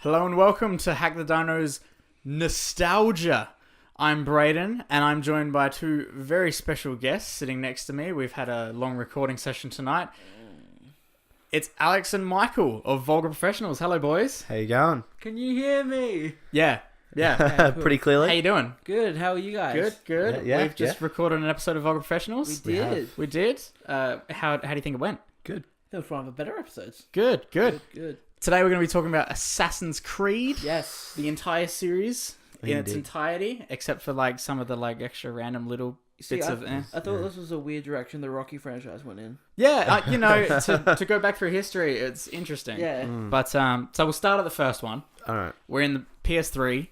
Hello and welcome to Hack the Dino's Nostalgia. I'm Brayden and I'm joined by two very special guests sitting next to me. We've had a long recording session tonight. It's Alex and Michael of Vulgar Professionals. Hello, boys. How you going? Can you hear me? Yeah. Okay, cool. Pretty clearly. How you doing? Good. How are you guys? Good. Yeah, We've just recorded an episode of Vulgar Professionals. We did. We did. How do you think it went? Good. That was one of the better episodes. Good. Good. Today we're going to be talking about Assassin's Creed. Yes. The entire series in its Indeed. entirety, except for like some of the like extra random little bits of. I thought this was a weird direction the Rocky franchise went in. Yeah, to go back through history, it's interesting. Yeah. But so we'll start at the first one. All right. We're in the PS3.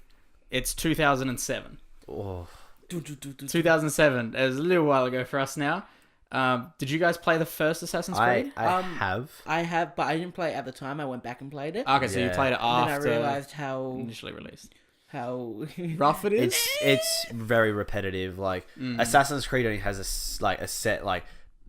It's 2007. Oh. 2007. It was a little while ago for us now. Did you guys play the first Assassin's Creed? I have. I have, but I didn't play it at the time. I went back and played it. Okay, so you Yeah. played it And then I after realized how initially released. rough it is. It's very repetitive. Like Assassin's Creed only has a set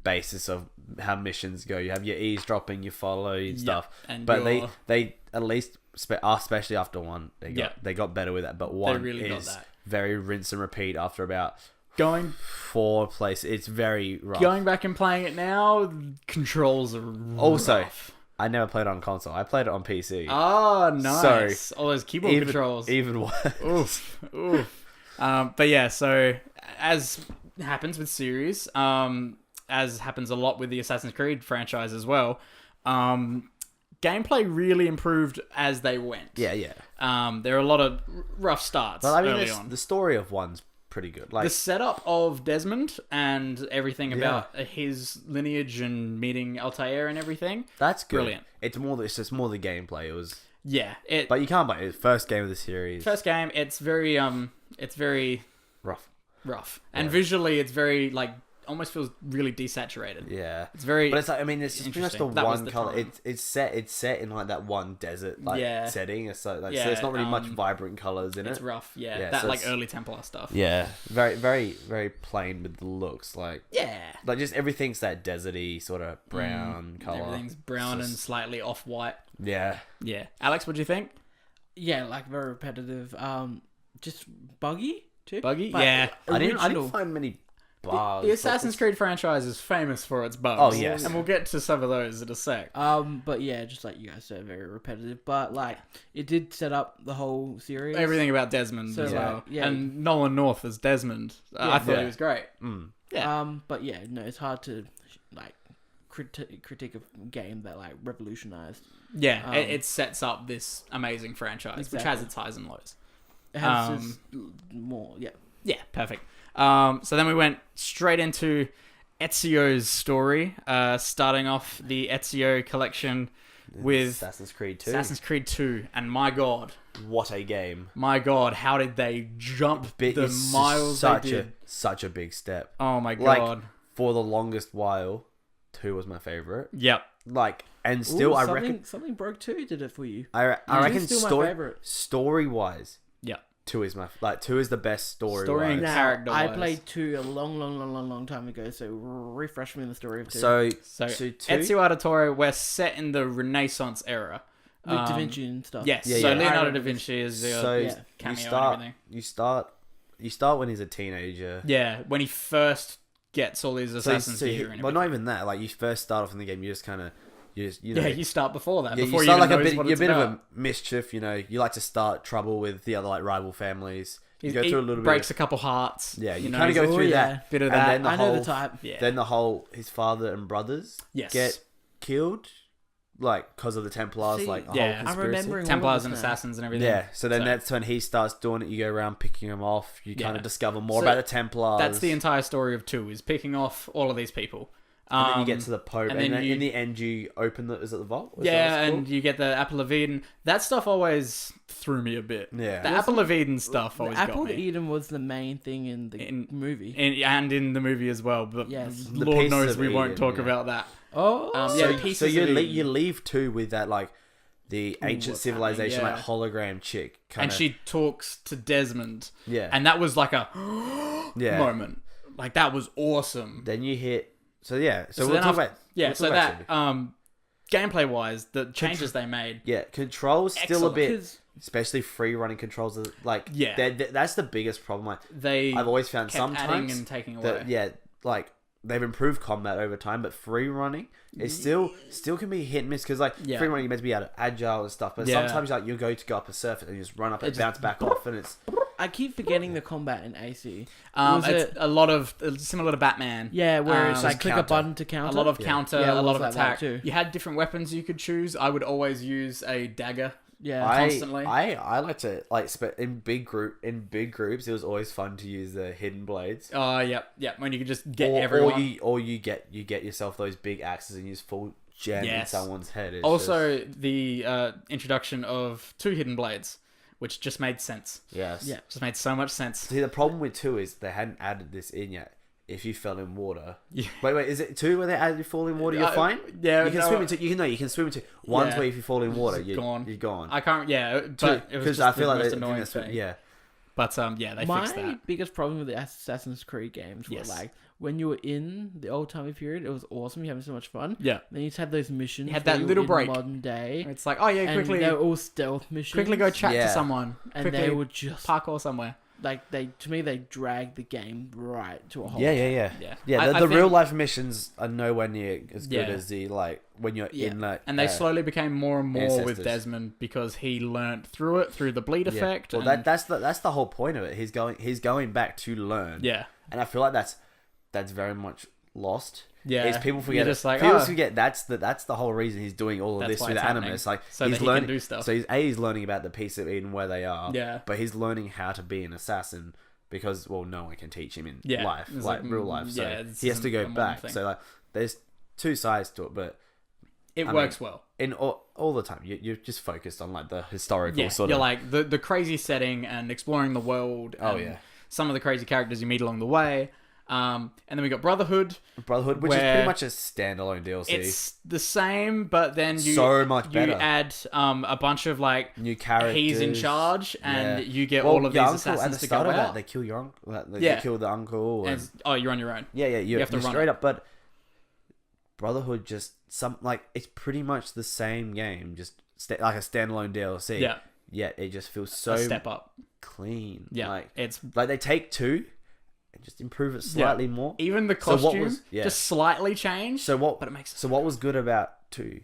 basis of how missions go. You have your eavesdropping, you follow and stuff. And but your- they at least especially after one they got better with that. But one really got is that. very rinse and repeat after about Going 4 places. It's very rough. Going back and playing it now, controls are Also, rough. I never played on console. I played it on PC. Oh, nice. All those keyboard controls. Even worse. Oof. But yeah, so as happens with series, as happens a lot with the Assassin's Creed franchise as well, gameplay really improved as they went. Yeah. There are a lot of rough starts But I mean, early on. the story of one's pretty good. Like The setup of Desmond and everything about his lineage and meeting Altair and everything. that's good. Brilliant. It's just more the gameplay. It was, Yeah, but you can't buy it. First game of the series. first game, it's very Rough. and visually it's very like almost feels really desaturated. Yeah. It's very. But it's like, I mean, it's just pretty much the interesting. That was one the color. time. It's set in like that one desert setting. It's so Yeah, there's not really much vibrant colors in It's it. rough, yeah. Yeah, That so like it's- early Templar stuff. Yeah, very, very, very plain with the looks. Like just everything's that deserty sort of brown color. Everything's brown It's and just- slightly off-white. Yeah. Yeah. Alex, what do you think? Yeah, like very repetitive. Just buggy too. Buggy? But Yeah. I original. didn't find many bars. The Assassin's Creed franchise is famous for its bugs. Oh, yes. And we'll get to some of those in a sec. But yeah, just like you guys said, very repetitive. But like, it did set up the whole series. Everything about Desmond So, as like, well. yeah. And Nolan North as Desmond. I thought he was great. Yeah. But yeah, no, it's hard to like critique a game that like revolutionized. Yeah, it sets up this amazing franchise, which has its highs and lows. It has just more, yeah. Yeah, perfect. So then we went straight into Ezio's story, starting off the Ezio collection with Assassin's Creed 2. Assassin's Creed 2. And my God, What a game. how did they jump the It's miles they did? such a big step. Oh my God. Like, for the longest while, 2 was my favorite. Yep. Like, and still, I reckon... something broke 2 did it for you. I reckon still my favorite. story-wise, Yep. 2 is 2 is the best story. Story and wise. Now, character-wise. I played 2 a long time ago, so refresh me in the story of 2. So So, 2... Ezio Auditore, we're set in the Renaissance era. with Da Vinci and stuff. Yes, Yeah, so yeah. Leonardo da Vinci is the So yeah. cameo and everything. you start when he's a teenager. Yeah, when he first gets all his assassin's gear and well, not everything. even that. Like, you first start off in the game, you just kind of... You know, Yeah, you start before that. yeah, Before you start even like a knows bit, what you're a it's bit about. of a mischief, you know. You like to start trouble with the other like rival families. You go He through a little breaks bit. a couple hearts. Yeah, you know, kind of go Oh, through yeah. that. bit of and that. then the I know whole, the type. Yeah. Then the whole his father and brothers Yes. get killed, like because of the Templars, See, like the yeah. whole I'm conspiracy. remembering Templars all and of this now. assassins and everything. Yeah, so then that's when he starts doing it. You go around picking them off. You kind Yeah. of discover more So about the Templars. That's the entire story of 2, is picking off all of these people. And then you get to the Pope, and and then then you- in the end you open the... Is it the vault? Is that yeah, what it's and you get the Apple of Eden. That stuff always threw me a bit. Yeah. The Apple of Eden stuff always The Apple got of me. Eden was the main thing in the movie. And in the movie as well. But Yes. The Lord pieces knows of we won't Eden, talk yeah. about that. Oh, Yeah, So, the pieces so you of Eden. you leave too with that like the ancient what's civilization happening, yeah. like hologram chick. Kinda, And she talks to Desmond. yeah And that was like a yeah. moment. Like, that was awesome. Then you hit. So yeah. So, So we'll then talk after- about Yeah, we'll so talk about that two. gameplay wise, the changes they made. Yeah, controls still a Excellent. bit, especially free running controls. Like, that's the biggest problem. Like, I've always found kept adding sometimes and taking away. like they've improved combat over time, but free running is still can be hit and miss because free running you're meant to be agile and stuff, but sometimes you go up a surface and you just run up and bounce back off, and it's. I keep forgetting the combat in AC. It's a lot of similar to Batman. Yeah, where it's just click a counter. button to counter. A lot of counter, Yeah, a lot it was of like that attack. too. You had different weapons you could choose. I would always use a dagger. Yeah, constantly. I like to in big groups. It was always fun to use the hidden blades. Oh, yeah. When you could just get everyone. Or you get yourself those big axes and use full gem in someone's head. It's also, the introduction of 2 hidden blades, which just made sense. Yes. Yeah. Just made so much sense. See, the problem with 2 is they hadn't added this in yet. If you fell in water, Yeah. Wait, is it 2 where they added you fall in water? You're fine. Yeah, you can swim into. You can swim into. One's where if you fall in water, you're gone. You're gone. I can't. Yeah, but it was just I feel the like most they annoying that's what- thing. Yeah. But they fixed that. My biggest problem with the Assassin's Creed games were like when you were in the old timey period, it was awesome. You're having so much fun. Yeah. Then you just had those missions. You had where that were little in break. Modern day. It's like, oh yeah, And quickly, they were all stealth missions. quickly go chat Yeah. to someone, And quickly they would just parkour somewhere. to me they dragged the game right to a whole. Yeah. I The think- real life missions are nowhere near as good Yeah. as the when you're in that. And they slowly became more and more with Ancestors. Desmond because he learnt through the bleed effect. Well, and, that's the whole point of it. He's going back to learn. yeah, And I feel like that's very much lost. yeah. Is people forget? You're just like, people oh, forget that's the whole reason he's doing all of That's this why with it's anime. happening. It's like So he's that he learning can do stuff. So he's learning about the piece of Eden where they are. Yeah. But he's learning how to be an assassin because no one can teach him in Yeah. life, It's like like, real life. So yeah, this he has to isn't go a modern back. thing. So there's 2 sides to it, but it I works well. in all the time you're just focused on the historical Yeah, sort you're of. like the crazy setting and exploring the world. Oh, and yeah. some of the crazy characters you meet along the way. And then we got Brotherhood. Brotherhood, which is where pretty much a standalone DLC. It's the same, but then you So much better. You add a bunch of New characters. he's in charge, and Yeah. you get Well, all of your these uncle, at assassins the to go start of that, out. they kill your uncle. They Yeah. kill the uncle. And And, it's, you're on your own. yeah, you have to you're run straight it. up. But Brotherhood just it's pretty much the same game, just like a standalone DLC. Yeah. Yet it just feels so A step up. clean. Yeah, it's like they take 2 and just improve it slightly more. even the So what costume was- yeah. just slightly changed. So what? But it makes So what was good about 2?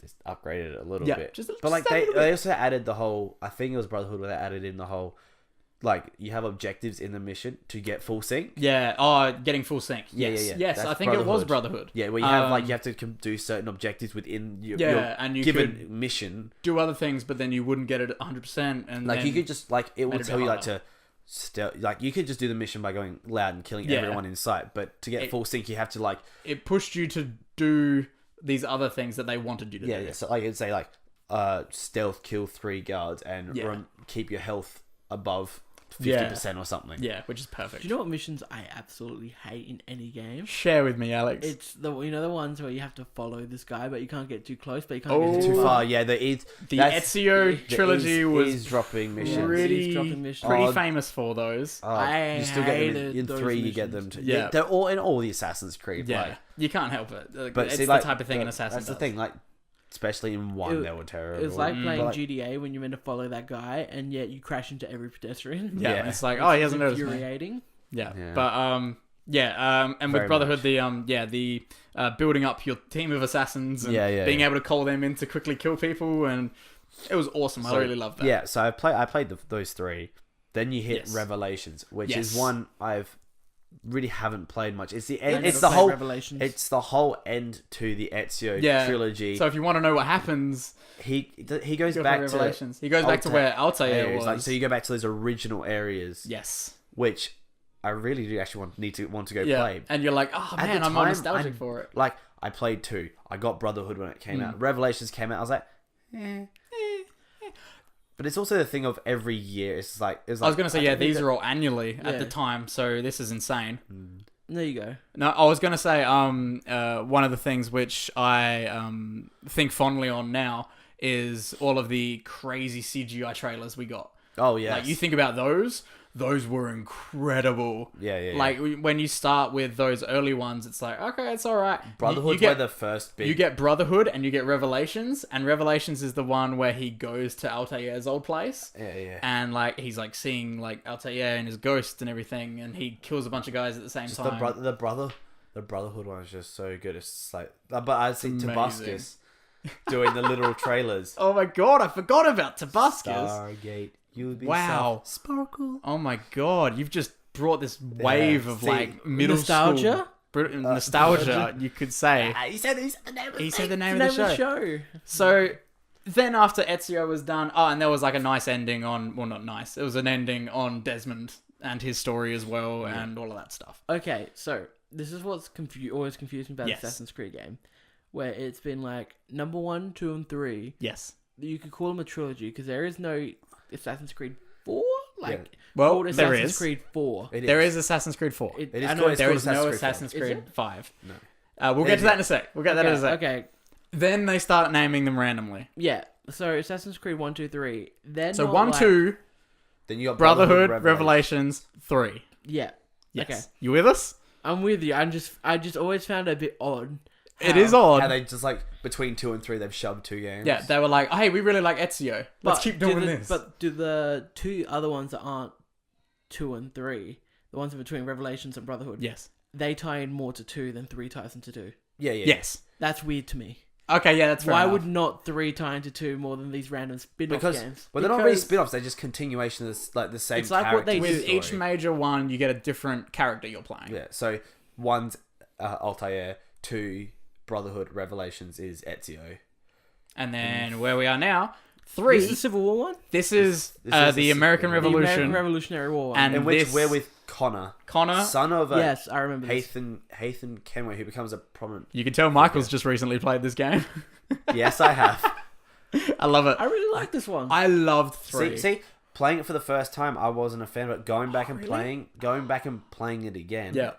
Just upgraded it a little Yeah, bit. just a but like little bit. they also added the whole. I think it was Brotherhood where they added in the whole. Like you have objectives in the mission to get full sync. Yeah. Oh, getting full sync. Yeah, Yes. yeah, yeah. Yes, That's I think it was Brotherhood. Yeah, where you have you have to do certain objectives within your and you given could mission. do other things, but then you wouldn't get it 100%. And Like then you could just it will made it a tell bit you harder. like you could just do the mission by going loud and killing Yeah. everyone in sight. But to get full sync, you have to it pushed you to do these other things that they wanted you to do. yeah. So it'd say stealth kill 3 guards and Yeah. keep your health above 50% or something. Yeah, which is perfect. Do you know what missions I absolutely hate in any game? Share with me, Alex. It's the ones where you have to follow this guy, but you can't get too close, but you can't get Too too far. Yeah, the Ezio trilogy was eavesdropping missions. Eavesdropping missions. pretty Oh, famous for those. I you still get them hated in those 3. You get missions. them. Yeah. They're all in all the Assassin's Creed. Yeah, you can't help it. But it's see, the type of thing an assassin That's the does. thing. Especially in 1, It- they were terrible. It was like playing But, GTA when you're meant to follow that guy, and yet you crash into every pedestrian. Yeah, Yeah. it's like, oh, he hasn't noticed me. Infuriating. Yeah. Yeah. But and with Very Brotherhood, much. the building up your team of assassins and Yeah, being yeah. able to call them in to quickly kill people, and it was awesome. I really loved that. Yeah, so I played those 3. Then you hit Yes. Revelations, which Yes. is one I've really haven't played much. It's the I end. never It's the played whole. Revelations. It's the whole end to the Ezio Yeah. trilogy. So if you want to know what happens, he goes go back for to Revelations. He goes back to where Altair areas. was. Like, so you go back to those original areas. Yes. Which I really do actually want to go Yeah. play. And you're like, oh At man, the I'm more time, nostalgic for it. Like I played 2. I got Brotherhood when it came out. Revelations came out. I was like, But it's also the thing of every year. It's like I was gonna say, yeah, these are all annually at the Yeah. time, so this is insane. There you go. No, I was gonna say, one of the things which I think fondly on now is all of the crazy CGI trailers we got. Oh yeah. Like you think about those those were incredible. Yeah. Like when you start with those early ones, it's like, okay, it's all right. Brotherhood's you were get, the first big. You get Brotherhood and you get Revelations, and Revelations is the one where he goes to Altair's old place. Yeah. And like he's like seeing like Altair and his ghost and everything, and he kills a bunch of guys at the same time. The Brotherhood one is just so good. It's just like, but I see Tabuscus doing the little trailers. Oh my god, I forgot about Tabuscus. Stargate, you'll be wow, sparkle. Oh my god, you've just brought this wave of like middle nostalgia. School nostalgia, you could say. He said the name of the He said thing. the name of the show. So then after Ezio was done, and there was like a nice ending on, well, not nice, it was an ending on Desmond and his story as well, and all of that stuff. Okay, so this is what's always confused me about the Assassin's Creed game, where it's been like number 1, 2, and 3. Yes. You could call them a trilogy because there is no Assassin's Creed 4. Well, called there Assassin's is. Creed 4. There is Assassin's Creed 4. It is I know called, there is Assassin's no Creed Assassin's 4. Creed 5. No. We'll get to that in a sec. We'll get that in a sec. Okay. Then they start naming them randomly. Yeah. So Assassin's Creed 1, 2, 3. Then So 1, 2, Then you got Brotherhood, Revelations, 3. Yeah. Yes. Okay. You with us? I'm with you. I just always found it a bit odd. It is odd. How they just like between 2 and 3 they've shoved 2 games. Yeah, they were like, hey, we really like Ezio. Let's keep doing this. But do the 2 other ones that aren't 2 and 3, the ones in between Revelations and Brotherhood, yes, they tie in more to 2 than 3 ties into 2. Yeah. Yes. That's weird to me. Okay, yeah, that's fair Why enough. would not 3 tie into 2 more than these random spin-off games? Well, they're not really spin-offs. They're just continuation of this, like the same. It's like what they With do. each major one, you get a different character you're playing. Yeah. So 1's Altair, 2 Brotherhood, Revelations is Ezio. And then where we are now, 3. This is the Civil War one? This is This is the American The Revolution. American Revolutionary War one. And In which this- we're with Connor, Son of yes, I remember this. Hathan Kenway, who becomes a prominent. You can tell Michael's just recently played this game. Yes, I have. I love it. I really like this one. I loved 3. See, playing it for the first time, I wasn't a fan, but going back and playing it again, Yeah.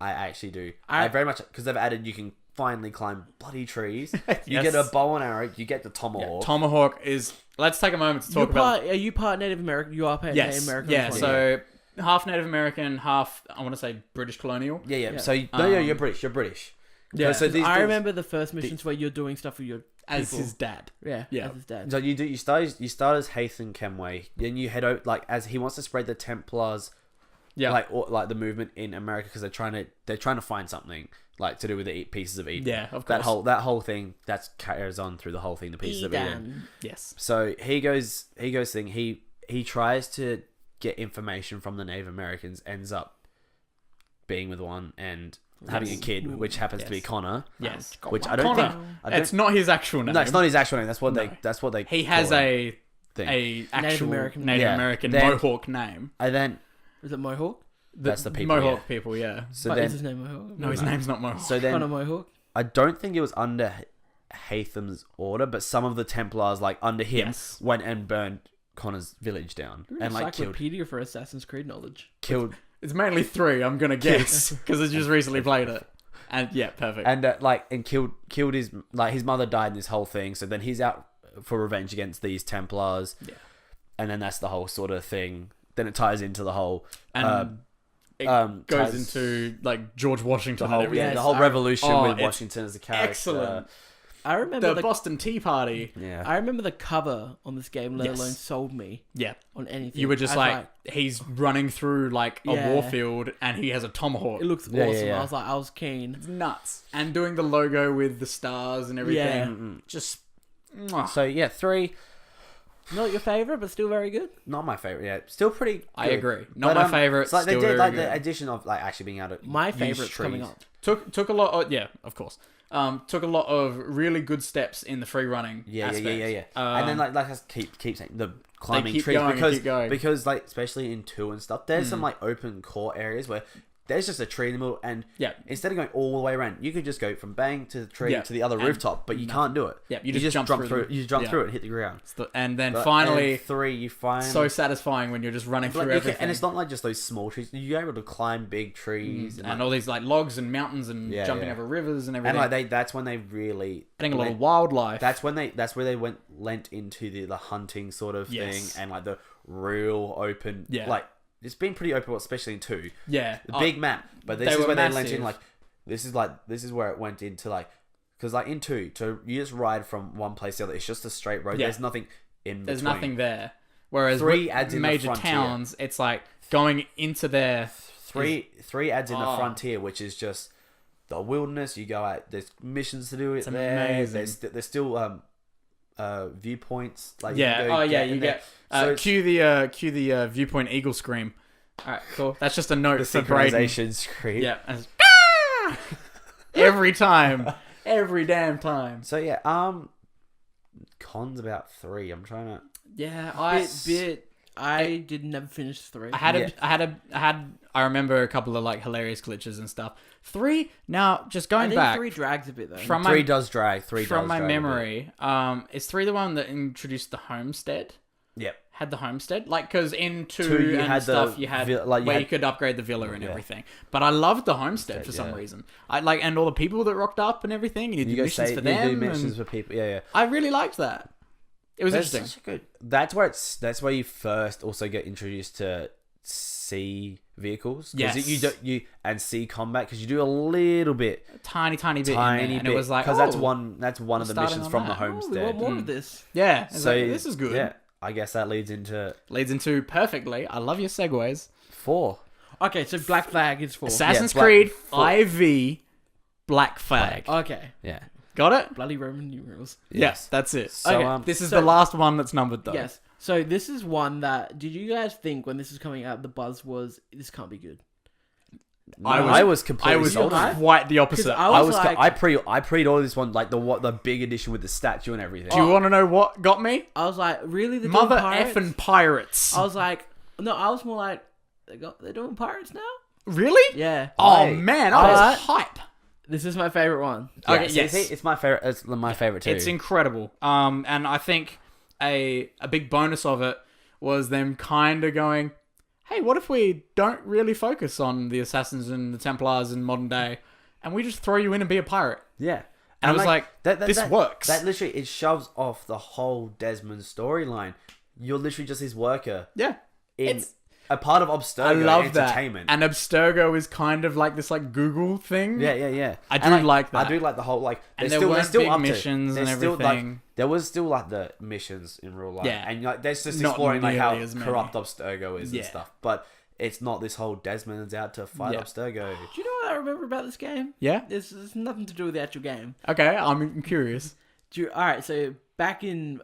I actually do. I very much, because they've added, you can finally climb bloody trees. You Yes. get a bow and arrow. You get the tomahawk. Tomahawk is... Let's take a moment to talk about... Are you part Native American? You are part Native American? Yeah, as well? so half Native American, half, I want to say, British colonial. Yeah. So, you're British. You're British. Yeah. So I remember the first missions where you're doing stuff with your As people. his dad. Yeah, Yeah. as his dad. So you start as Hathan Kenway, then you head out as he wants to spread the Templars, Yeah. like the movement in America, because they're trying to find something like to do with the pieces of Eden. Yeah, of course. That whole thing that carries on through the whole thing, the pieces of Eden. Yes. So he goes he tries to get information from the Native Americans, ends up being with one and having a kid, which happens to be Connor. Yes. Which I don't think It's not his actual name. No, it's not his actual name. That's what they. He has call a thing. actual Native American Then- Mohawk name. And then Is it Mohawk? that's the people. Mohawk yeah. people, yeah. So But then is his name Mohawk? No, his name's not Mohawk. so Connor then Mohawk? I don't think it was under Hatham's order, but some of the Templars, like under him, Yes. went and burned Connor's village down You're an and like killed. encyclopedia for Assassin's Creed knowledge. It's mainly 3, I'm gonna guess, because I just recently played it. And yeah, perfect. And killed his mother died in this whole thing. So then he's out for revenge against these Templars. Yeah. And then that's the whole sort of thing. Then it ties into the whole. And it goes ties- into like George Washington the whole and everything. Yes, the whole revolution with it's Washington as the character. Excellent. I remember The Boston Tea Party. Yeah. I remember the cover on this game, let Yes. alone sold me Yeah. on anything. You were just I was like, he's running through like a Yeah. warfield and he has a tomahawk. it looks awesome. Yeah. I was keen. It's nuts. And doing the logo with the stars and everything. Yeah. Just... mwah. So yeah, 3. Not your favorite, but still very good. Not my favorite. Yeah, still pretty. Good. I agree. Not my favorite. It's like still they did very like good. the addition of like actually being able to. My use favorite's trees. coming up. Took a lot of... Yeah, of course. Took a lot of really good steps in the free running aspect. Yeah. And then like I keep saying the climbing keep trees going and because keep going. because like especially in 2 and stuff, there's some like open core areas where there's just a tree in the middle, and Yeah. instead of going all the way around, you could just go from bang to the tree Yeah. to the other And rooftop, but you can't do it. Yeah, you just jump through them. You jump Yeah. through it and hit the ground. And then But finally... in 3, you find so satisfying when you're just running through everything. and it's not like just those small trees. You're able to climb big trees and all these like logs and mountains and Yeah, jumping yeah. over rivers and everything. and like that's when they really Getting a lot of wildlife. That's where they lent into the hunting sort of Yes. thing and like the real open Yeah. like it's been pretty open world, especially in 2. Yeah. The big map, but this They is were where they lent massive. in this is where it went into because in 2, you just ride from one place to the other. It's just a straight road. Yeah. There's nothing in between. There's nothing there. Whereas 3 with adds in the major frontier. towns, it's like going into their 3 adds in the frontier, which is just the wilderness. You go out. There's missions to do it there. amazing. There's still viewpoints. Like yeah. you can go You in there. get So cue the viewpoint eagle scream. All right, cool. That's just a note the for Brayden. synchronization screen. Yeah. And it's, "Ah!" Every time, every damn time. So yeah, cons about 3. I'm trying to. Yeah, I did never finish 3. I remember a couple of like hilarious glitches and stuff. 3 now, just I going think back 3 drags a bit though. from 3 my does drag. 3 from does my drag a bit. memory. Is 3 the one that introduced the homestead? Yep. Had the homestead, like, because in 2 you and had stuff the you had you where had- you could upgrade the villa and everything. But I loved the homestead for some yeah. reason. I like, and all the people that rocked up and everything. And you You did go missions say for you them. do missions and for people. Yeah, yeah. I really liked that. It was That's interesting. such a good. That's where you first also get introduced to sea vehicles. Yes. You and sea combat because you do a little bit, Tiny bit, in there, tiny and bit. it was like, because that's one of the starting missions on from the that. Oh, we homestead. want more of this. Yeah. It's So like, this is good. Yeah, I guess that leads into Leads into perfectly. I love your segues. 4. Okay, so Black Flag is 4. Assassin's Black- Creed four. IV Black Flag. Okay. Yeah. Got it? Bloody Roman numerals. Yes, that's it. So, Okay. This is So- the last one that's numbered though. Yes. So this is one that did you guys think when this was coming out the buzz was this can't be good? I was completely I was sold on it. quite the opposite. 'Cause I was like- I pre-ordered this one, like the big edition with the statue and everything. Do you want to know what got me? I was like, really? They're Mother doing pirates? effing pirates. I was like, no, I was more like, they're doing pirates now? Really? Yeah. Oh Right. man, I was But- hype. This is my favorite one. Yeah, Okay, see, yes. it's my favorite. It's my favorite too. It's incredible. And I think a big bonus of it was them kind of going, hey, what if we don't really focus on the assassins and the Templars in modern day, and we just throw you in and be a pirate? Yeah. And I was like, this works. That literally, it shoves off the whole Desmond storyline. You're literally just his worker Yeah. in It's- a part of Abstergo I love that. entertainment. And Abstergo is kind of like this like Google thing. Yeah. I do And, like that. I do like the whole And they're there still, weren't still big up missions to, and there's still, everything. there was still like the missions in real life. Yeah. And like there's just Not exploring like how nearly as many. corrupt Abstergo is Yeah. and stuff. But it's not this whole Desmond's out to fight Yeah. Abstergo. Do you know what I remember about this game? Yeah? It's nothing to do with the actual game. Okay, I'm curious. Alright, so back in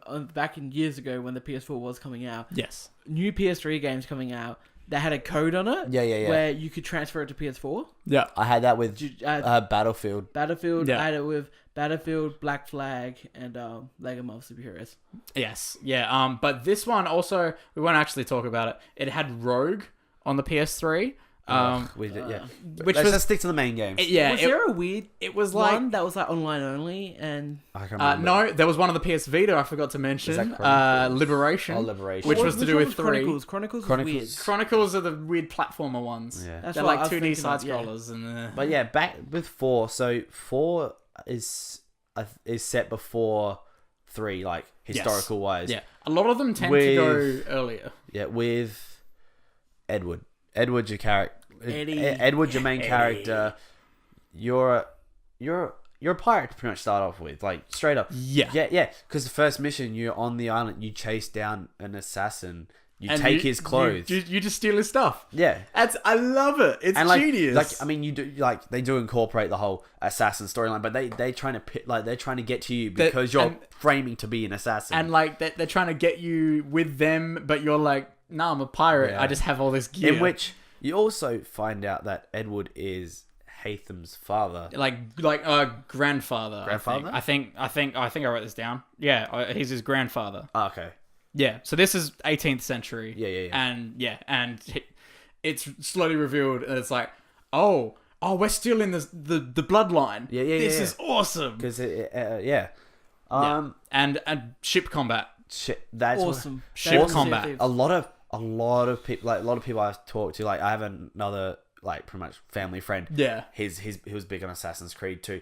years ago when the PS4 was coming out, Yes. new PS3 games coming out, they had a code on it. Yeah. Where you could transfer it to PS4. Yeah. I had that with Did you- Battlefield. Battlefield, Yeah. I had it with Battlefield, Black Flag, and Lego Marvel Superheroes. Yes. Yeah. But this one also, we won't actually talk about it. It had Rogue on the PS3. We did, yeah. Which Let's was just stick to the main games. yeah. Was there a weird it was like one that was like online only and I can't remember. no, there was one on the PS Vita I forgot to mention. Is that Chronicles? Liberation. Oh, Liberation. Which What- was to which do one with was 3. Chronicles. Chronicles was Chronicles. weird. Chronicles are the weird platformer ones. Yeah. That's They're what like I was 2D thinking side of, yeah. scrollers and But yeah, back with 4. So 4 is set before 3, like historical wise. yeah, a lot of them tend to With- go earlier. Yeah, with Edward. Edward's your character. Eddie. Edward's your main character. You're a pirate to pretty much start off with, like straight up. Yeah. Yeah. Because the first mission, you're on the island. You chase down an assassin. You And take his clothes. You just steal his stuff. Yeah. I love it. It's And like, genius. I mean, you do like they do incorporate the whole assassin storyline, but they're trying to get to you because you're framing to be an assassin. and like they're trying to get you with them, but you're like, nah, I'm a pirate. Yeah. I just have all this gear. in which you also find out that Edward is Haytham's father. like grandfather. Grandfather? I think I wrote this down. Yeah, he's his grandfather. Oh, okay. Yeah, so this is 18th century. Yeah. And it's slowly revealed, and it's like, oh, we're still in the bloodline. Yeah. This is awesome. Because And ship combat. that's Awesome. Ship Awesome. combat. a lot of people, like a lot of people I've talked to, like I have another like pretty much family friend. Yeah. He was big on Assassin's Creed too.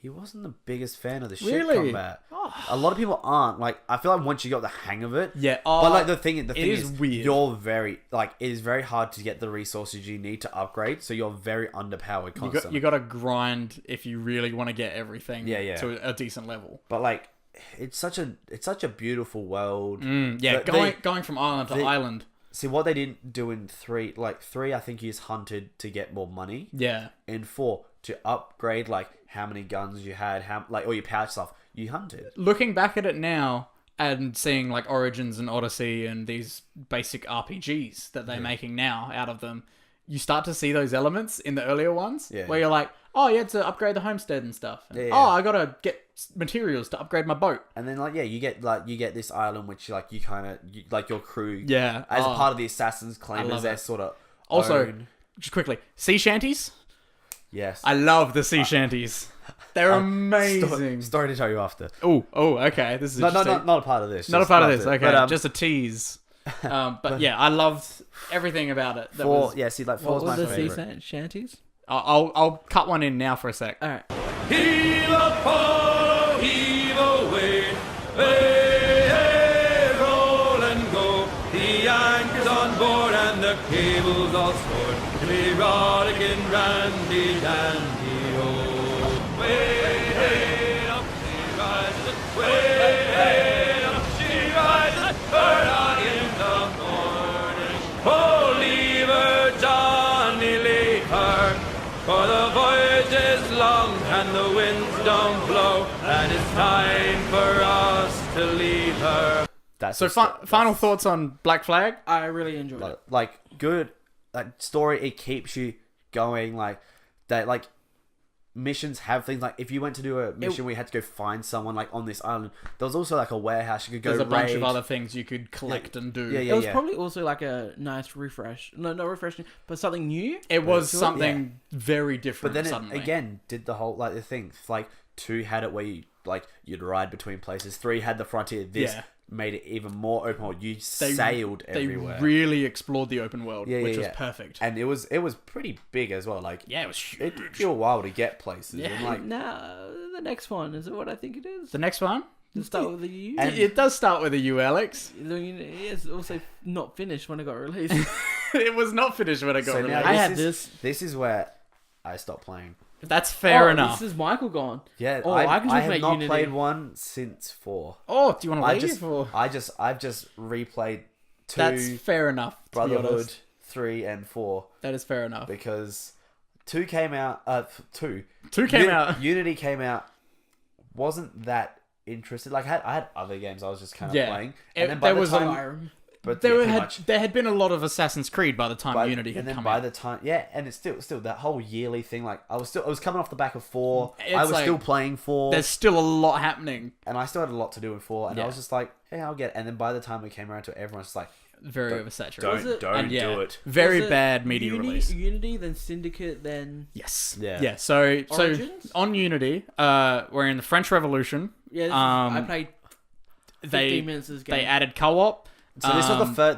he wasn't the biggest fan of the ship Really? combat. A lot of people aren't. Like, I feel like once you got the hang of it, Yeah. but like the thing is weird. You're very like it is very hard to get the resources you need to upgrade, so you're very underpowered constantly. You got to grind if you really want to get everything to a decent level. But like, it's such a beautiful world. Going from island to island. See what they didn't do in 3. Like 3, I think you just hunted to get more money. Yeah. In 4, to upgrade like how many guns you had, how like all your pouch stuff, you hunted. Looking back at it now and seeing like Origins and Odyssey and these basic RPGs that they're making now out of them, you start to see those elements in the earlier ones where you're like, oh, you had to upgrade the homestead and stuff. And, oh, I gotta get materials to upgrade my boat. And then like you get this island which like you kind of like your crew as a part of the Assassin's claim as their sort of also own. Just quickly, sea shanties. Yes, I love the sea shanties. They're amazing. Story to tell you after. Oh, okay. This is not a part of this. Not a part of this. It. Okay, but, just a tease. But yeah, I loved everything about it. Four's my favorite. What were the sea shanties? I'll cut one in now for a sec. All right. Heave Apollo, heave away, hey, roll and go. The anchor's on board and the cable's all stored. We rollicking randy dandy ho. Way hey, up she rises, way hey, up she rises, early in the morning. Oh, leave her, Johnny, leave her, for the voyage is long and the winds don't blow, and it's time for us to leave her. Final thoughts on Black Flag? I really enjoyed it. Like good, like story. It keeps you going. Like that. Like missions have things like if you went to do a mission where you had to go find someone like on this island, there was also like a warehouse you could go. There's a bunch of raid. other things you could collect and do. It was probably also like a nice refresh. No, not refreshing, but something new. It was something very different. But then suddenly. it again did the whole like the thing. Like 2 had it where you'd ride between places. 3 had the frontier. This made it even more open world. You sailed everywhere. They really explored the open world, which was perfect. And it was pretty big as well. Like it was huge. It took you a while to get places. Yeah. And like Now the next one is it what I think it is? The next one? Does it start with a U? It does start with a U, Alex. It's also not finished when it got released. It was not finished when it got released. I had this. This is where I stopped playing. That's fair enough. This is Michael gone. Yeah, I can just I have make not Unity. played 1 since 4. Oh, do you want to leave? I've just replayed 2. That's fair enough. Brotherhood 3 and 4. That is fair enough. Because 2 came out. 2 came out. Unity came out. Wasn't that interested? Like I had other games I was just kind of playing. And then by the time, but there had been a lot of Assassin's Creed by the time Unity had come out. And then by the time, and it's still that whole yearly thing. Like I was coming off the back of 4. I was still playing 4. There's still a lot happening, and I still had a lot to do in 4. And I was just like, hey, I'll get it. And then by the time we came around to it, everyone's just like, very oversaturated. Don't do it. Very bad media release. Unity, then Syndicate, then yes, yeah. So Origins? On Unity, we're in the French Revolution. Yeah, I played 15 minutes of this game. They added co-op. So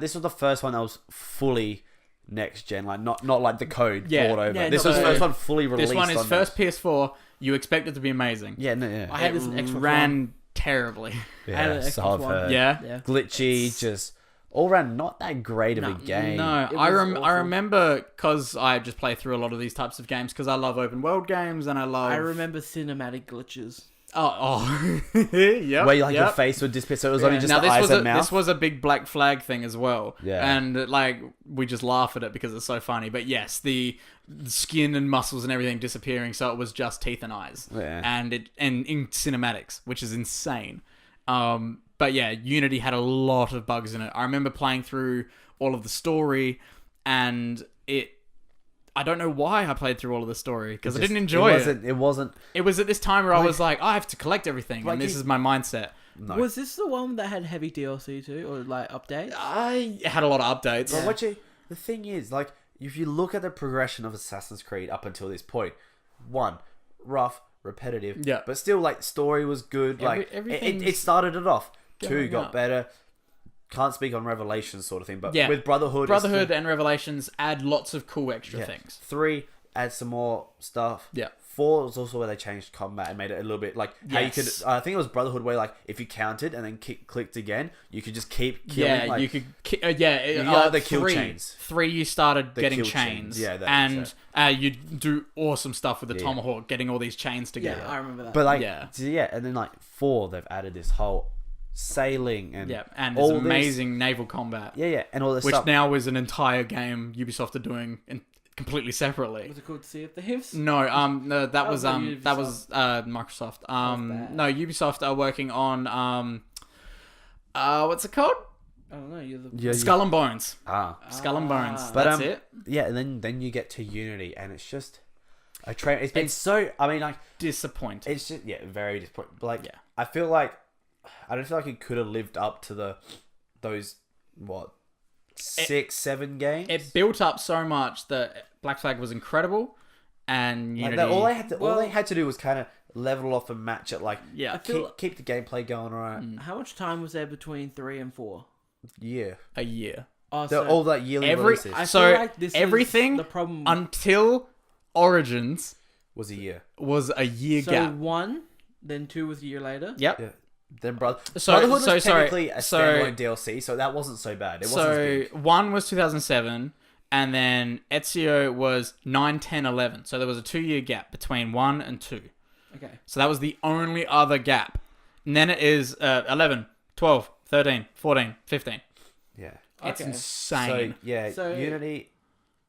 this was the first one that was fully next gen, like not like the code brought over. Yeah, this was the first one fully released. This one is on first PS4. You expect it to be amazing. Yeah, no, yeah. I had this in Xbox ran One. terribly. I had an Xbox One. Yeah. Glitchy, just all around not that great of a game. No, I remember because I just play through a lot of these types of games because I love open world games and I remember cinematic glitches. Yeah. Where your face would disappear, so it was only just the eyes and mouth. This was a big Black Flag thing as well. Yeah. And we just laugh at it because it's so funny. But yes, the skin and muscles and everything disappearing, so it was just teeth and eyes. Yeah. And in cinematics, which is insane. But yeah, Unity had a lot of bugs in it. I remember playing through all of the story, and I don't know why I played through all of the story because I didn't enjoy it. It wasn't. It was at this time where I was like, I have to collect everything, and this is my mindset. No. Was this the one that had heavy DLC too, or like updates? I had a lot of updates. Well, the thing is, like, if you look at the progression of Assassin's Creed up until this point, 1, rough, repetitive, but still, like, story was good. It started it off. 2 got better. Can't speak on Revelations sort of thing, but with Brotherhood and Revelations add lots of cool extra things. 3 add some more stuff. 4 was also where they changed combat and made it a little bit like how you could. I think it was Brotherhood where like if you counted and then clicked again, you could just keep killing. Yeah, like, you could. the kill chains. 3, you started getting kill chains. chains. Yeah, and you do awesome stuff with the tomahawk, getting all these chains together. Yeah, I remember that. But like, and then like 4, they've added this whole sailing and and all this amazing naval combat. And all this which stuff. now is an entire game Ubisoft are doing completely separately. Was it called Sea of Thieves? No, that was Ubisoft. Microsoft. No, Ubisoft are working on what's it called? I don't know. Skull and Bones. Skull and Bones. But, That's it. Yeah, and then you get to Unity, and it's just a train. It's been so. I mean, like disappointing. It's just very disappointing. But like, I feel like I don't feel like it could have lived up to those 6, 7 games. It built up so much that Black Flag was incredible, and Unity. Like all they had to do was kind of level off and match it. Like keep the gameplay going right. How much time was there between 3 and 4? A year. Oh, all that yearly releases. I feel like this everything is the problem until Origins was a year. Was a year so gap. 1, then 2 was a year later. Yep. Yeah. Then Brotherhood was technically a standalone DLC, so that wasn't so bad. It wasn't as big. 1 was 2007, and then Ezio was 9, 10, 11. So there was a 2-year gap between 1 and 2. Okay. So that was the only other gap. And then it is 11, 12, 13, 14, 15. Yeah. It's insane. So Unity...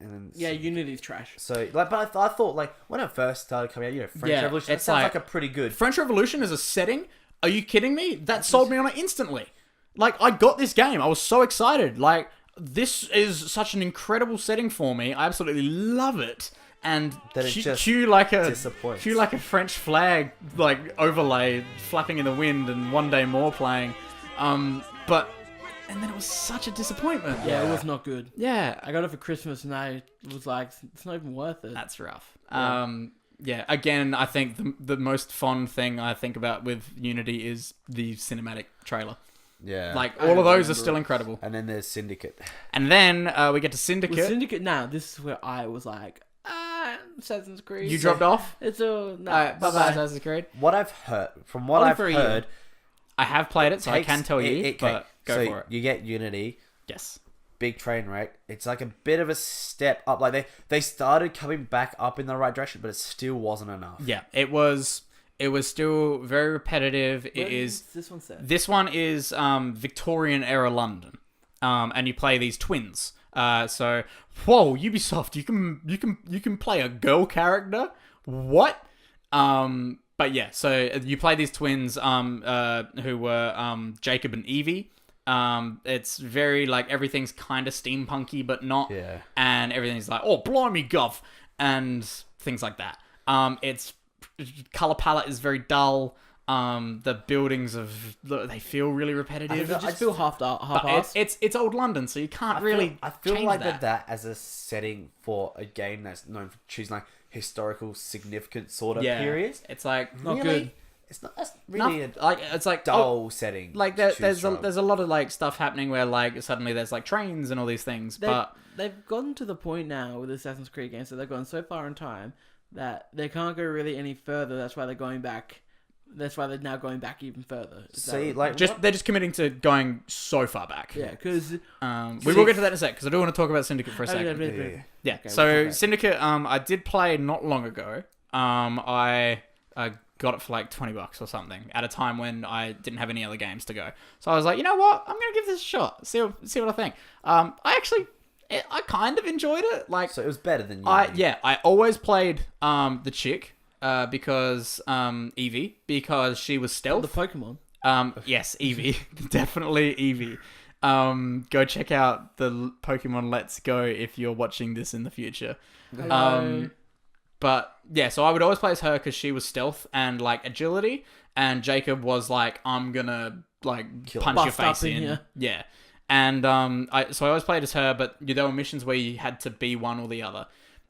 And then Unity's trash. So, like, but I thought, like, when it first started coming out, French Revolution, it sounds like a pretty good... French Revolution is a setting? Are you kidding me? That sold me on it instantly. Like, I got this game. I was so excited. Like, this is such an incredible setting for me. I absolutely love it. And cue like a French flag, like, overlay flapping in the wind and One Day More playing. And then it was such a disappointment. Yeah, it was not good. Yeah. I got it for Christmas and I was like, it's not even worth it. That's rough. Again, I think the most fun thing I think about with Unity is the cinematic trailer. Yeah. Like, all of those are still incredible. And then there's Syndicate. And then we get to Syndicate. With Syndicate, now, this is where I was like, Assassin's Creed. You dropped off? It's all... Bye-bye, Assassin's Creed. What I've heard... From what I've heard... I have played it, so I can tell you, but go for it. You get Unity. Yes. Big train wreck. It's like a bit of a step up. Like they started coming back up in the right direction, but it still wasn't enough. Yeah, it was still very repetitive. This one set? This one is Victorian era London, and you play these twins. So whoa, Ubisoft, you can play a girl character. What? But yeah, so you play these twins who were Jacob and Evie. It's very like everything's kind of steampunky but not. Yeah. And everything's like, oh blimey gov, and things like that. Its color palette is very dull. The buildings they feel really repetitive. I just feel half-assed. It's old London, so you can't really. I feel change like that as a setting for a game that's known for choosing like historical significant sort of periods. It's like not good. It's not. That's really it's like dull setting. Like there's a lot of like stuff happening where like suddenly there's like trains and all these things. But they've gotten to the point now with Assassin's Creed games, so they've gone so far in time that they can't go really any further. That's why they're going back. That's why they're now going back even further. They're just committing to going so far back. Yeah, because we will get to that in a sec because I do want to talk about Syndicate for a second. Yeah. Okay, so Syndicate, I did play not long ago. I got it for like $20 or something at a time when I didn't have any other games to go. So I was like, you know what? I'm gonna give this a shot. See what I think. I kind of enjoyed it. Like, so it was better than you. I always played the chick. Because Eevee, because she was stealth. The Pokemon. Yes, Eevee. Definitely Eevee. Go check out the Pokemon Let's Go if you're watching this in the future. But yeah, so I would always play as her because she was stealth and like agility, and Jacob was like, I'm gonna like punch your face in. Yeah. And so I always played as her, but there were missions where you had to be one or the other.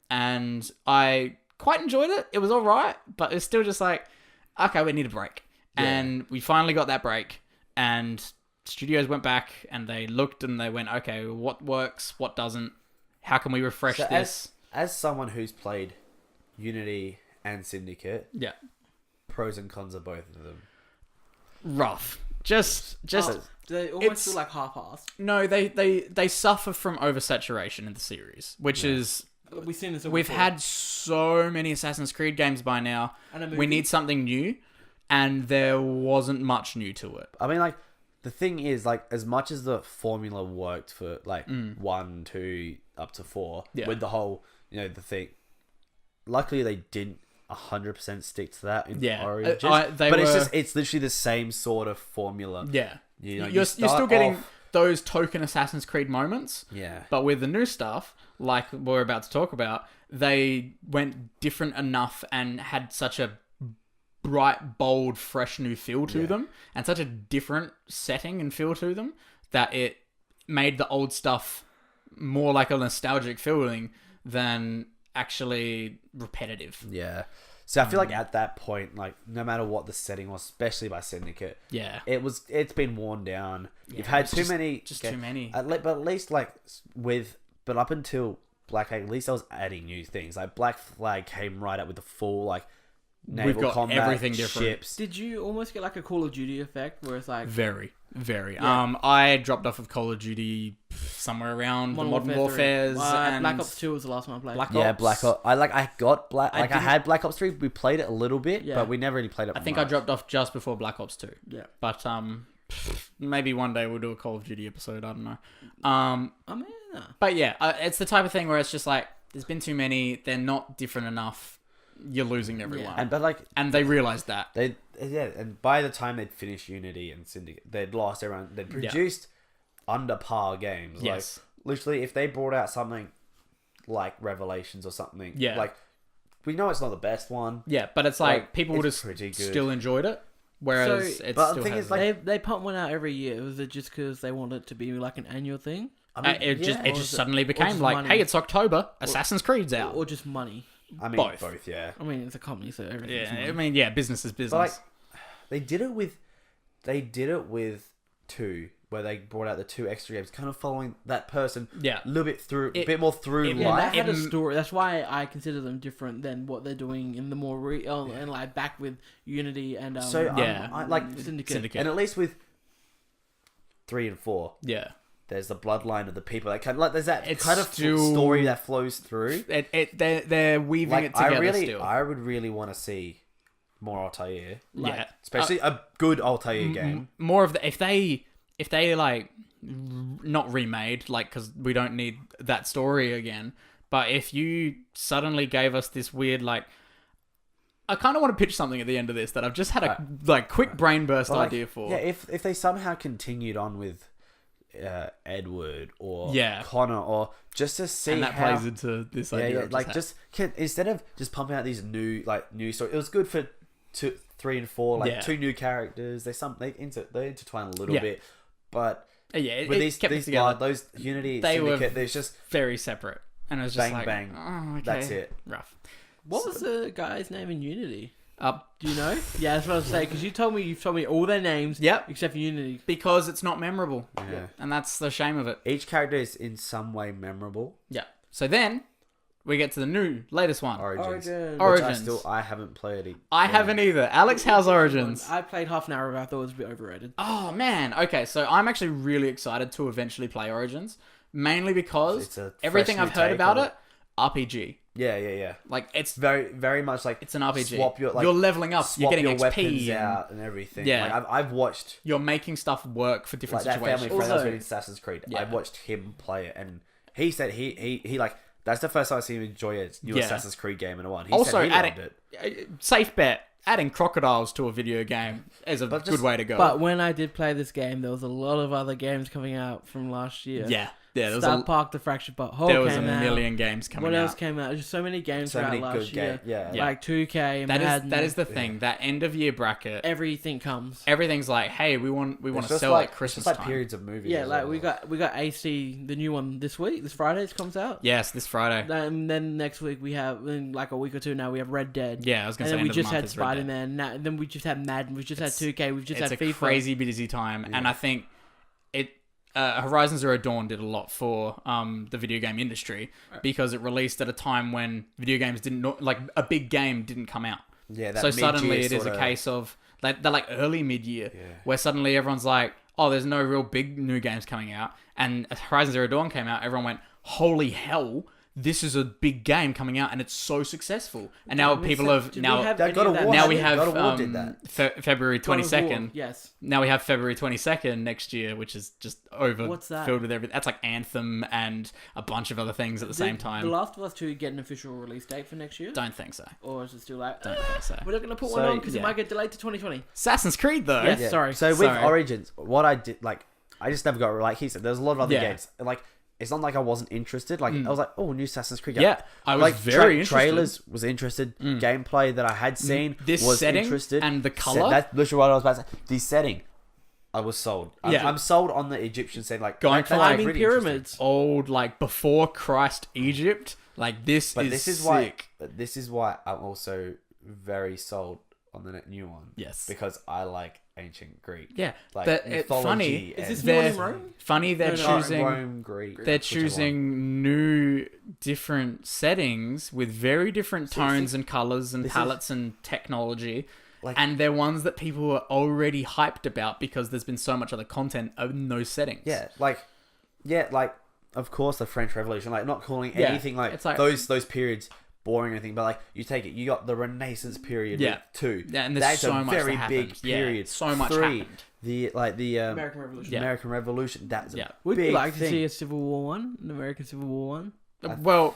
And I quite enjoyed it. It was all right, but it's still just like, okay, we need a break. Yeah. And we finally got that break, and studios went back and they looked and they went, okay, what works, what doesn't, how can we refresh this? As someone who's played Unity and Syndicate. Yeah. Pros and cons of both of them. Rough. Just They almost It's- feel like half-assed. no, they suffer from oversaturation in the series, which is We've seen this. we've had so many Assassin's Creed games by now. And a movie. We need something new, and there wasn't much new to it. I mean, like, the thing is, like, as much as the formula worked for, like, 1, 2, up to 4, Yeah. with the whole, the thing, luckily they didn't 100% stick to that in Origins. It's literally the same sort of formula. Yeah. You You're still getting those token Assassin's Creed moments. Yeah. But with the new stuff, like we're about to talk about, they went different enough and had such a bright, bold, fresh new feel to them, and such a different setting and feel to them, that it made the old stuff more like a nostalgic feeling than actually repetitive. Yeah. So I feel like at that point, like, no matter what the setting was, especially by Syndicate, Yeah. it's been worn down. You've had too many. Too many. But at least, like, but up until Black Flag, at least I was adding new things. Like, Black Flag came right up with the full, like, naval got combat, everything different. ships. Did you almost get like a Call of Duty effect where it's like Very. Yeah. I dropped off of Call of Duty somewhere around the Modern Warfares, and Black Ops 2 was the last one I played. Black Ops. I got Black. I I had Black Ops 3. We played it a little bit, Yeah. but we never really played it. I think I dropped off just before Black Ops 2. Yeah. But maybe one day we'll do a Call of Duty episode. I don't know. I mean, But yeah, it's the type of thing where it's just like there's been too many. They're not different enough. You're losing everyone, and they realized that. And by the time they'd finished Unity and Syndicate, they'd lost everyone. They'd produced under par games. Yes. Like, literally, if they brought out something like Revelations or something, Yeah. like, we know it's not the best one. Yeah, but it's like people would have pretty good. still enjoyed it, whereas So- it's but the still thing has is, like, they pump one out every year. Was it just because they wanted it to be like an annual thing, I mean, it Or just suddenly became just like, money. hey, it's October, Assassin's Creed's out. or just money? I mean, both. both, yeah. I mean, it's a company, so everything's Yeah, money. I mean, yeah, business is business. But, like, they did it with 2, where they brought out the 2 extra games, kind of following that person Yeah. a little bit a bit more through it- Yeah, life. they had a It- story. That's why I consider them different than what they're doing in the more and like back with Unity and So Yeah. I like Syndicate. and at least with 3 and 4, yeah. there's the bloodline of the people that kind of, like, there's that It's kind of still- story that flows through. They're weaving Like, it together still. I would really want to see more Altair, yeah. especially a good Altair game. More of the if they like not remade, like, because we don't need that story again, but if you suddenly gave us this weird, like, I kind of want to pitch something at the end of this that I've just had a like quick brain burst But, like, idea for. Yeah, if they somehow continued on with Edward or Yeah. Connor, or just to see and that how, plays into this yeah, idea. yeah, like, instead of just pumping out these new stories, it was good for 2, 3, and 4, like, Yeah. 2 new characters. They intertwine a little Yeah. bit, but yeah, with it these kept it these together. those Unity They were Syndicate, there's just very separate, and it was just bang like, bang. oh, okay. That's it. Rough. What was the guy's name in Unity? Up Do you know? Yeah, that's what I was saying. Because you've told me all their names. Yep. Except for Unity. because it's not memorable, Yeah. and that's the shame of it. Each character is in some way memorable. Yeah. So then we get to the latest one. Origins. Origins. Which Origins. I haven't played it. I haven't either. Alex, how's Origins? I played half an hour of it. I thought it was a bit overrated. Oh man. Okay, so I'm actually really excited to eventually play Origins, mainly because It's a fresh everything new I've heard take about on it, RPG. Yeah. Like it's Very, very much like it's an RPG. Swap your, like, you're leveling up. You're swap getting your XP. weapons and out and everything. Yeah. Like, I've watched, You're making stuff work for different like, that family situations. friend I was Also- with Assassin's Creed. Yeah. I've watched him play it, and he said he like, that's the first time I've seen him enjoy a new Yeah. Assassin's Creed game in a while. He Also, said he adding loved it. safe bet. Adding crocodiles to a video game is a But good just- way to go. But when I did play this game, there was a lot of other games coming out from last year. yeah, there was Star Park, The Fractured But Whole there was a came out. million games coming What out. else came out? There's just so many games So out many last good year. games. Yeah. Yeah. Like 2K, That Madden, is the thing. That end of year bracket, everything comes. everything's like, hey, we want It's to just sell like at Christmas it's just like time. periods of movies. Yeah, as like well. we got AC, the new one this week. This Friday it comes out. Yes, this Friday. And then next week we have, in like a week or two now, we have Red Dead. Yeah, I was gonna And say then end we of the just month had is Red Dead. Spider-Man. Now, then we just had Madden. We just had 2K. We've just It's had a FIFA. crazy busy time, and I think Horizon Zero Dawn did a lot for the video game industry because it released at a time when video games a big game didn't come out. Yeah, that so suddenly mid-year it is a sorta- case of they're like early mid-year where suddenly everyone's like, oh, there's no real big new games coming out. And as Horizon Zero Dawn came out, everyone went, holy hell, this is a big game coming out and it's so successful. And now people have now we have February 22nd. Yes. Now we have February 22nd next year, which is just What's that? filled with everything. That's like Anthem and a bunch of other things at the same time. The Last of Us 2 get an official release date for next year? Don't think so. Or is it still like, Don't think so. we're not going to put one on because it might get delayed to 2020. Assassin's Creed though. Yes, sorry. So with Origins, what I did, like, I just never got, like he said, there's a lot of other games. Like, it's not like I wasn't interested. Like, I was like, oh, new Assassin's Creed game. Yeah, I was like, very interested. Trailers was interested. Gameplay that I had seen was setting interested. and the color. That's literally what I was about to say. The setting, I was sold. Yeah. I'm sold on the Egyptian setting. Like, Going for like really pyramids. Old, like before Christ Egypt. Like this this is sick. This is why I'm also very sold on the new one. Yes. Because I like ancient Greek. Yeah. Like It's funny. Is this they're more in Rome? funny they're choosing Rome, Greek. they're choosing new different settings with very different tones and colors and palettes and technology. And they're ones that people are already hyped about because there's been so much other content in those settings. Yeah, like of course the French Revolution, like not calling anything like, it's like those periods boring or anything, but like you take it, you got the Renaissance period with 2. Yeah, and there's that's so a much very that big happened. period. Yeah, so much 3, happened. the American Revolution. American Revolution. That's a Would big you like to thing. see a Civil War 1? An American Civil War 1? Well,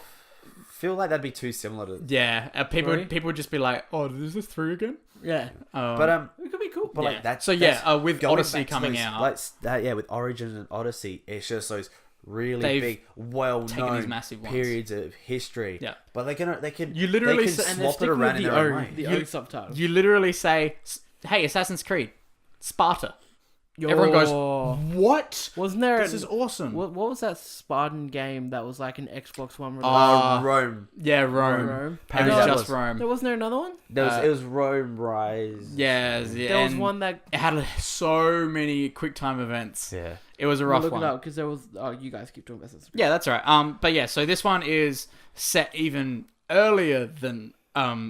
feel like that'd be too similar to. yeah, people would just be like, "Oh, is this 3 again?" Yeah. But It could be cool. But like that's so with going Odyssey back to coming those, out, like with Origins and Odyssey, it's just those really They've big, taken well-known these massive ones. periods of history. Yeah. But they can You literally they can say- And they're swap it sticking around with in the their own O, way. the O subtitle. you literally say, "Hey, Assassin's Creed, Sparta." Everyone goes, "What? Wasn't there? This is awesome." What was that Spartan game that was like an Xbox One release? Rome. Yeah, Rome. Rome. It Apparently was that just was- Rome. Wasn't there another one? It was Rome Rise. Yeah, There was and one that. it had so many quick time events. Yeah. It was a We'll rough look one. it up because there was. Oh, you guys keep talking about this. Yeah, that's all right. But yeah, so this one is set even earlier than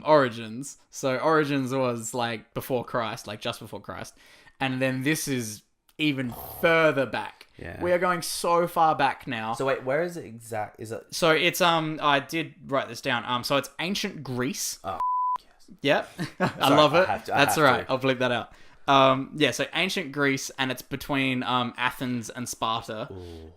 Origins. So Origins was like before Christ, like just before Christ, and then this is even further back. Yeah. We are going so far back now. So wait, where is it exact? Is it? So it's I did write this down. So it's ancient Greece. Oh, Yep. I Sorry, love it. I have to- That's have all right. to. I'll bleep that out. Yeah, so ancient Greece, and it's between Athens and Sparta,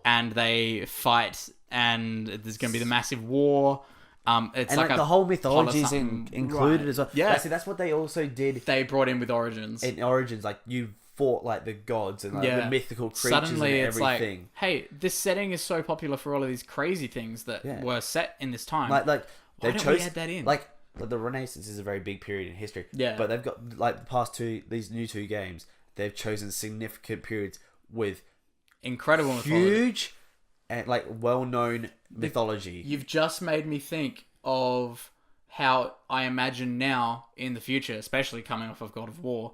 and they fight, and there's going to be the massive war. It's And like the whole mythology is included Right. as well. Yeah. That's what they also did They brought in with Origins. in Origins. Like you fought like the gods and like the mythical creatures Suddenly and it's everything. like, hey, this setting is so popular for all of these crazy things that were set in this time. Like Why they don't chose we add that in? like the Renaissance is a very big period in history. Yeah. But they've got like the past these new 2 games. They've chosen significant periods with Incredible mythology. huge and like well-known mythology. You've just made me think of how I imagine now in the future, especially coming off of God of War,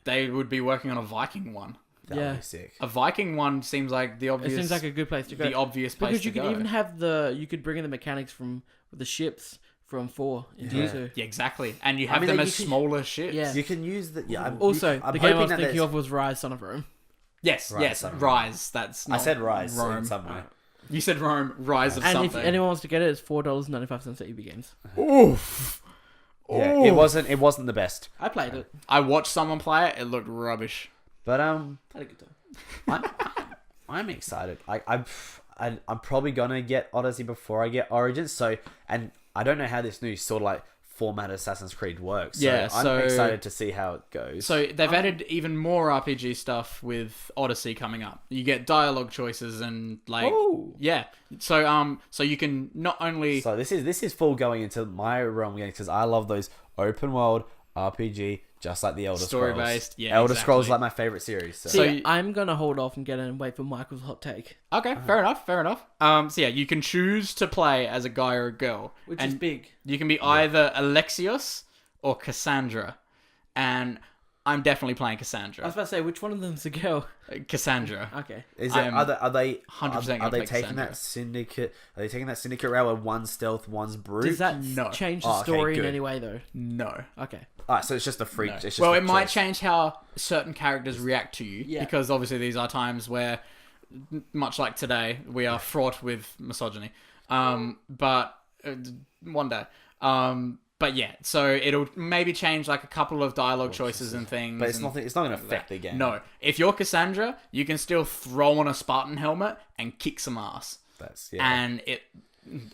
they would be working on a Viking one. That would be sick. A Viking one seems like the obvious. It seems like a good place to go. The obvious place because to you could go. even have you could bring in the mechanics from the ships from 4 into 2. Yeah, exactly. And you have mean, them like, as you can- smaller ships. Yeah. You can use the I'm Also, I'm the game I hoping was that thinking there's- of was Rise, Son of Rome. Yes, Rise, yes. Son of Rise. That's I not said Rise Rome. in some way. You said Rome. Rise of And something. if anyone wants to get it, it's $4.95 at EB Games. Oof. Yeah, Oof. it wasn't the best. I played it. I watched someone play it. It looked rubbish. But Had a good time. I'm excited. I'm probably gonna get Odyssey before I get Origins. So, and I don't know how this new sort of like format Assassin's Creed works. So Yeah, so- I'm excited to see how it goes. So they've added even more RPG stuff with Odyssey coming up. You get dialogue choices and like yeah. So you can not only So this is full going into my realm games because I love those open world RPG, just like the Elder Scrolls. Story-based, yeah, Elder Scrolls is exactly. like my favorite series. So, So See, you- I'm gonna hold off and get in and wait for Michael's hot take, okay, fair enough. So yeah, you can choose to play as a guy or a girl, which and is big. you can be either Alexios or Cassandra, and I'm definitely playing I was Cassandra. about to say, which one of them's a girl? Cassandra. Okay. Is I'm it, are they 100% are they play taking Cassandra. that syndicate? Are they taking that syndicate route where one's stealth, one's brute? Does that No. change the Oh, okay, story in good. any way, though? No. Okay. Alright, so it's just a freak. No. It's just Well, a it might choice. change how certain characters react to you, Yeah. because obviously these are times where, much like today, we are fraught with misogyny. But one day. But yeah, so it'll maybe change like a couple of dialogue choices and things. But it's and nothing. It's not going to affect the game. No, if you're Cassandra, you can still throw on a Spartan helmet and kick some ass. That's And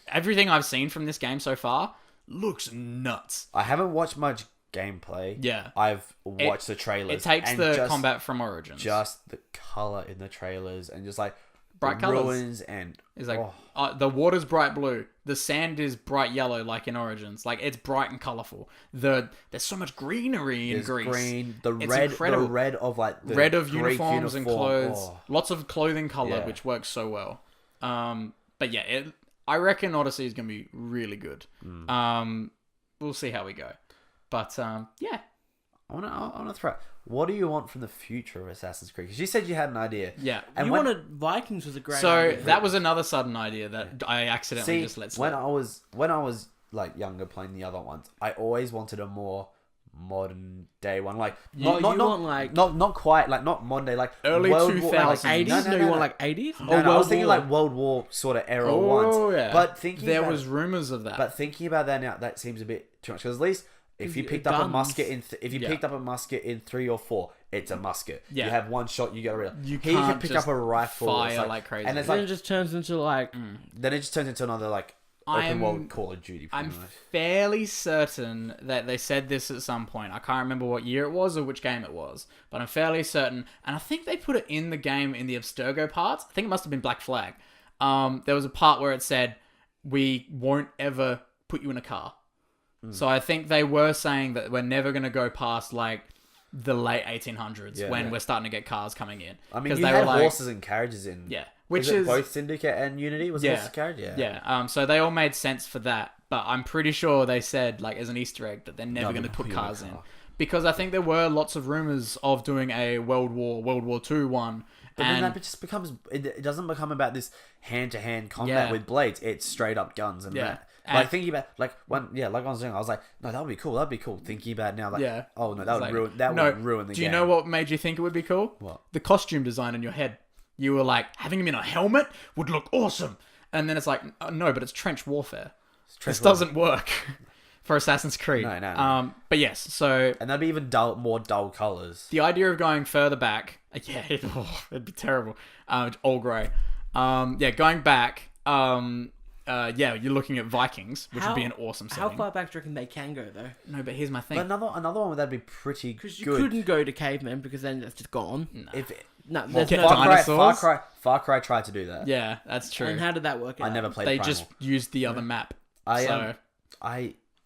everything I've seen from this game so far looks nuts. I haven't watched much gameplay. Yeah. I've watched the trailers. It takes and the just, combat from Origins. Just the color in the trailers and just like Bright the colours. ruins and It's like the water's bright blue, the sand is bright yellow, like in Origins. Like it's bright and colorful. There's so much greenery in there's Greece. green, the It's red, incredible. the red of like the Red of Greek uniforms and uniform. clothes, Oh. lots of clothing color, Yeah. which works so well. But yeah, I reckon Odyssey is gonna be really good. We'll see how we go, but yeah. I wanna throw. What do you want from the future of Assassin's Creed? Because you said you had an idea. Yeah. And You when, wanted Vikings was a great So idea. that was another sudden idea that I accidentally see just let slip. when I was like younger playing the other ones, I always wanted a more modern day one, like not quite like not modern day, like Early World War, 2000s. like, 80s? No, you want like 80s? No, I was thinking like World War sort of era ones. Yeah. But thinking there about, was rumors of that. But thinking about that now, that seems a bit too much. Because at least if you picked up a Guns. musket picked up a musket in 3 or 4, it's a musket. Yeah. You have one shot, you get rid of. You Here you can can't pick just up a rifle, fire it's like crazy. and it's Then like it just turns into like... then it just turns into another like open world Call of Duty. I'm Pretty much. fairly certain that they said this at some point. I can't remember what year it was or which game it was, but I'm fairly certain. And I think they put it in the game in the Abstergo parts. I think it must have been Black Flag. There was a part where it said, "We won't ever put you in a car." So I think they were saying that we're never going to go past like the late 1800s when we're starting to get cars coming in. I mean, you they had were like, horses and carriages in. Yeah, which Is it is both Syndicate and Unity? Was horses and carriage? Yeah. Yeah. So they all made sense for that, but I'm pretty sure they said like as an Easter egg that they're never going to put cars in, because I think there were lots of rumors of doing a World War II one. But then that just becomes... It doesn't become about this hand-to-hand combat with blades. It's straight up guns. And like, thinking about... Like I was saying, I was like, no, that would be cool. That'd be cool. Thinking about it now, like... Oh, no, that would ruin... That would ruin the game. Do you know what made you think it would be cool? What? The costume design in your head. You were like, having him in a helmet would look awesome. And then it's like, no, but it's trench warfare. This doesn't work for Assassin's Creed. No. But yes, so... And that'd be even more dull colours. The idea of going further back, it'd be terrible. All grey. Going back, you're looking at Vikings, which would be an awesome setting. How far back do you reckon they can go, though? No, but here's my thing. But another one that'd be pretty good. Because you couldn't go to cavemen, because then that's just gone. Well, There's no... Far Cry tried to do that. Yeah, that's true. And how did that work out? I never played They Primal. just used the other map.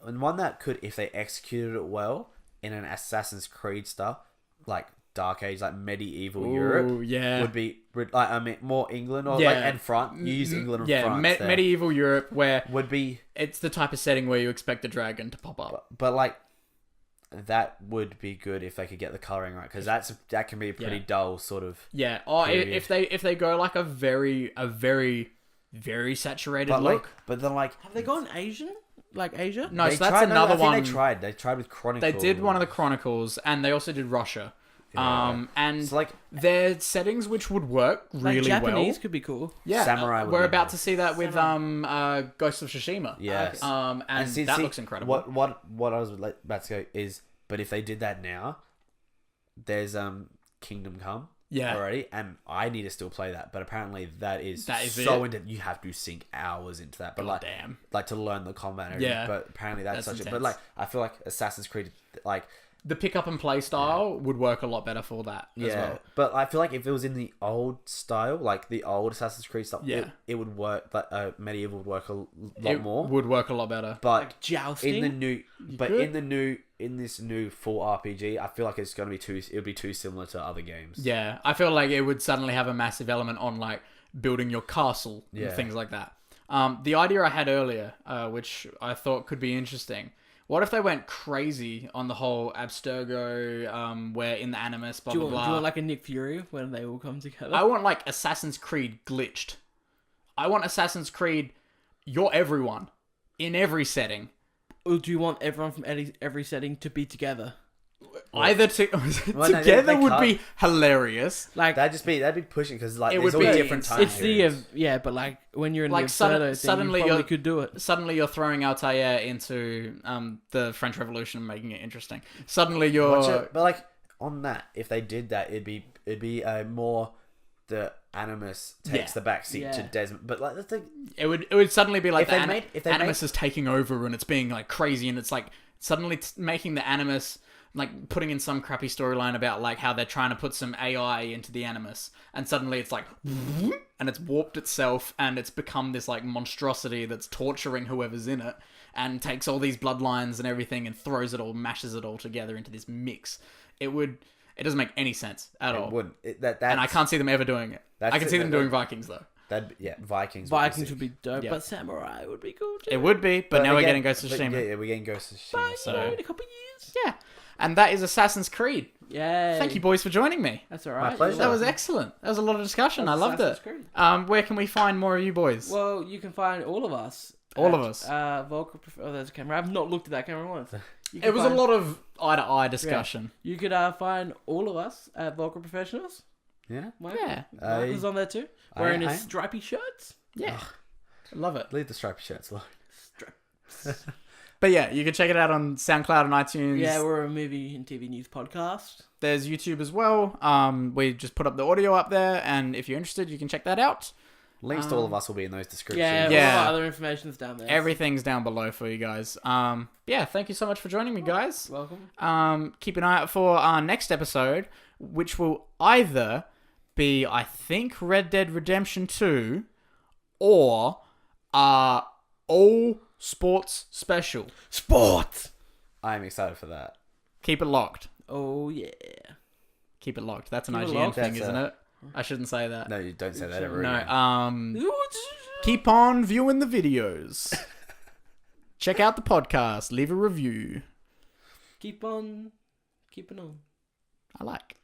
And one that could, if they executed it well in an Assassin's Creed stuff, like Dark Age, like medieval Europe, would be like more England or and France. You use England and France. Medieval Europe, where would be it's the type of setting where you expect a dragon to pop up. But like that would be good if they could get the coloring right, because that can be a pretty dull sort of. Yeah. Oh, if they go like a very very saturated look. But then like, have they gone Asian? Like Asia? No, so that's another one. They tried with Chronicles. They did one of the Chronicles, and they also did Russia. And so their settings, which would work really well. Japanese could be cool. Yeah, Samurai. We're about to see that with Ghost of Tsushima. Yes. And that looks incredible. What I was about to go is, but if they did that now, there's Kingdom Come. Yeah. Already, and I need to still play that, but apparently that is so into. You have to sink hours into that, but damn, like to learn the combat. And yeah, but apparently that's such intense. But like, I feel like Assassin's Creed, like the pick up and play style would work a lot better for that as well. But I feel like if it was in the old style, like the old Assassin's Creed stuff, it would work. But medieval would work a lot more. Would work a lot better. But like jousting in this new full RPG, I feel like it's going to be it would be too similar to other games. Yeah, I feel like it would suddenly have a massive element on like building your castle and things like that. The idea I had earlier, which I thought could be interesting, What if they went crazy on the whole Abstergo, where in the Animus, blah, Do blah, you blah. want like a Nick Fury when they all come together? I want like Assassin's Creed glitched. I want Assassin's Creed, you're everyone. In every setting. Or do you want everyone from every setting to be together? Either together would be hilarious. Like that'd be pushing because like it there's would all be- different time it's periods. but like when you're in Like the Absurdo suddenly thing, you you're- probably could do it. Suddenly you're throwing Altair into the French Revolution and making it interesting. Suddenly you're... But like on that, if they did that, it'd be more the Animus takes the backseat to Desmond. But like the thing, It would suddenly be like if they Animus is taking over and it's being like crazy and it's like suddenly making the Animus, like putting in some crappy storyline about like how they're trying to put some AI into the Animus and suddenly it's like and it's warped itself and it's become this like monstrosity that's torturing whoever's in it and takes all these bloodlines and everything and throws it all, mashes it all together into this mix. It doesn't make any sense at all. it wouldn't. And I can't see them ever doing it. I can see them doing Vikings though. Vikings. Vikings would be dope, Yeah. but Samurai would be cool too. It would be, but now we're getting Ghost of Tsushima. Yeah, we're getting Ghost of Tsushima. But, So you know, in a couple of years. Yeah. And that is Assassin's Creed. Yay. Thank you, boys, for joining me. That's all right. pleasure. That was excellent. That was a lot of discussion. I loved it. Assassin's Creed. Where can we find more of you boys? Well, you can find all of us. All of us. Vulgar. Oh, there's a camera. I've not looked at that camera once. It was a lot of eye-to-eye discussion. You could find all of us at Vulgar Professionals. yeah, Yeah. Michael's on there too. Wearing his stripy shirts. Yeah. I love it. leave the striped shirts alone. But yeah, you can check it out on SoundCloud and iTunes. Yeah, we're a movie and TV news podcast. There's YouTube as well. We just put up the audio up there, and if you're interested, you can check that out. Links to all of us will be in those descriptions. Yeah, Yeah. all the other information's down there. Everything's down below for you guys. Yeah, thank you so much for joining me, guys. Welcome. Keep an eye out for our next episode, which will either be, I think, Red Dead Redemption 2 or all sports special. Sports! I'm excited for that. Keep it locked. Oh, yeah. Keep it locked. That's an Keep it IGN locked. thing, That's isn't it? I shouldn't say that. No, you don't say that ever No, again. keep on viewing the videos. Check out the podcast. Leave a review. Keep on keeping on. I like.